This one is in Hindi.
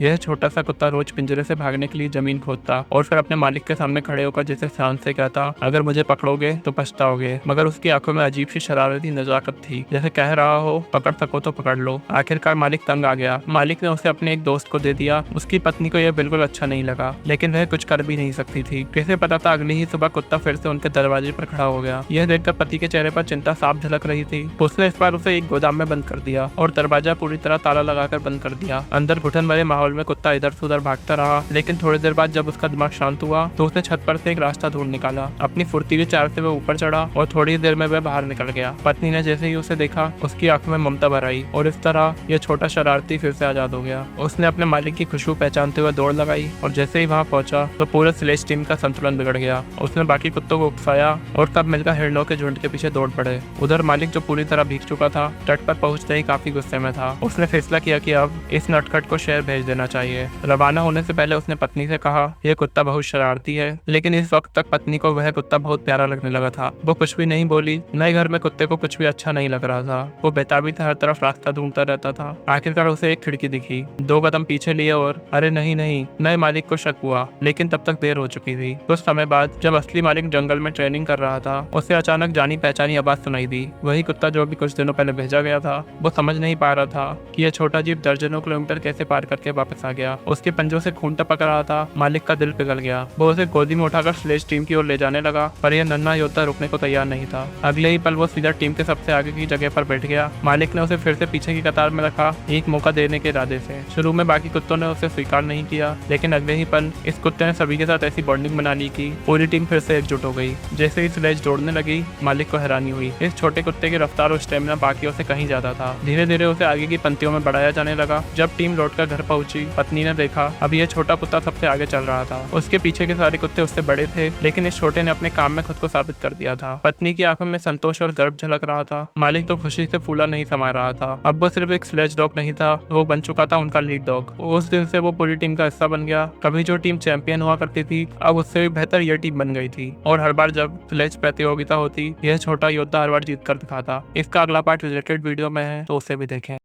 यह छोटा सा कुत्ता रोज पिंजरे से भागने के लिए जमीन खोदता और फिर अपने मालिक के सामने खड़े होकर जैसे शांत से कहता, अगर मुझे पकड़ोगे तो पछताओगे। मगर उसकी आंखों में अजीब सी शरारती नजाकत थी, जैसे कह रहा हो पकड़ सको तो पकड़ लो। आखिरकार मालिक तंग आ गया। मालिक ने उसे अपने एक दोस्त को दे दिया। उसकी पत्नी को यह बिल्कुल अच्छा नहीं लगा, लेकिन वह कुछ कर भी नहीं सकती थी। कैसे पता था अगली ही सुबह कुत्ता फिर से उनके दरवाजे पर खड़ा हो गया। यह देखकर पति के चेहरे पर चिंता साफ झलक रही थी। उसने इस बार उसे एक गोदाम में बंद कर दिया और दरवाजा पूरी तरह ताला लगाकर बंद कर दिया। अंदर घुटन भरे माहौल में कुत्ता इधर से उधर भागता रहा, लेकिन थोड़ी देर बाद जब उसका दिमाग शांत हुआ तो उसने छत पर से एक रास्ता ढूंढ निकाला। अपनी फुर्तीली चाल से वह ऊपर चढ़ा और थोड़ी देर में वह बाहर निकल गया। पत्नी ने जैसे ही उसे देखा, उसकी आंखों में ममता भर आई और इस तरह यह छोटा शरारती फिर से आजाद हो गया। उसने अपने मालिक की खुशबू पहचानते हुए दौड़ लगाई और जैसे ही वहां पहुंचा तो पूरे स्लेज टीम का संतुलन बिगड़ गया। उसने बाकी कुत्तों को उकसाया और सब मिलकर हिरणों के झुंड के पीछे दौड़ पड़े। उधर मालिक जो पूरी तरह भीग चुका था, तट पर पहुंचते ही काफी गुस्से में था। उसने फैसला किया कि अब इस नटखट को शहर भेज देना चाहिए। रवाना होने से पहले उसने पत्नी से कहा, यह कुत्ता बहुत शरारती है। लेकिन इस वक्त तक पत्नी को वह कुत्ता बहुत प्यारा लगने लगा था। वो कुछ भी नहीं बोली। नए घर में कुत्ते को कुछ भी अच्छा नहीं लग रहा था। वो बेताबी से हर तरफ रास्ता ढूंढता रहता था। आखिरकार उसे एक खिड़की दिखी। 2 कदम पीछे लिए और अरे नहीं नहीं, नए मालिक को शक हुआ, लेकिन तब तक देर हो चुकी थी। कुछ समय बाद जब असली मालिक जंगल में ट्रेनिंग कर रहा था, उसे अचानक जानी पहचानी आवाज सुनाई दी। वही कुत्ता जो भी कुछ दिनों पहले भेजा गया था। वो समझ नहीं पा रहा था कि यह छोटा जीव दर्जनों किलोमीटर कैसे पार करके वापस आ गया। उसके पंजों से खून टपक रहा था। मालिक का दिल पिघल गया। वो उसे गोदी में उठाकर स्लेज टीम की ओर ले जाने लगा, पर यह नन्हा योद्धा रुकने को तैयार नहीं था। अगले ही पल वो सीधा टीम के सबसे आगे की जगह पर बैठ गया। मालिक ने उसे फिर से पीछे की कतार में रखा, एक मौका देने के इरादे से। शुरू में बाकी कुत्तों ने उसे स्वीकार नहीं किया, लेकिन अगले ही पल इस कुत्ते ने सभी के साथ ऐसी बॉन्डिंग बना ली कि पूरी टीम फिर से एकजुट हो गई। जैसे ही स्लेज दौड़ने लगी, मालिक को हैरानी हुई। इस छोटे कुत्ते की रफ्तार और स्टेमिना बाकियों से कहीं ज्यादा था। धीरे धीरे उसे आगे की पंक्तियों में बढ़ाया जाने लगा। जब टीम लौटकर घर पहुंची, पत्नी ने देखा अब यह छोटा कुत्ता सबसे आगे चल रहा था। उसके पीछे के सारे कुत्ते उससे बड़े थे, लेकिन इस छोटे ने अपने काम में खुद को साबित कर दिया था। पत्नी की आंखों में संतोष और गर्व झलक रहा था। मालिक तो खुशी से फूला नहीं समा रहा था। अब वो सिर्फ एक स्लेज डॉग नहीं था, वो बन चुका था उनका लीड डॉग। उस दिन से वो पूरी टीम का हिस्सा बन गया। कभी जो टीम चैंपियन हुआ करती थी, अब उससे भी बेहतर यह टीम बन गई थी। और हर बार जब स्लेज प्रतियोगिता होती, यह छोटा योद्धा हर बार जीत कर दिखाता। इसका अगला पार्ट रिलेटेड वीडियो में है, तो उसे भी देखें।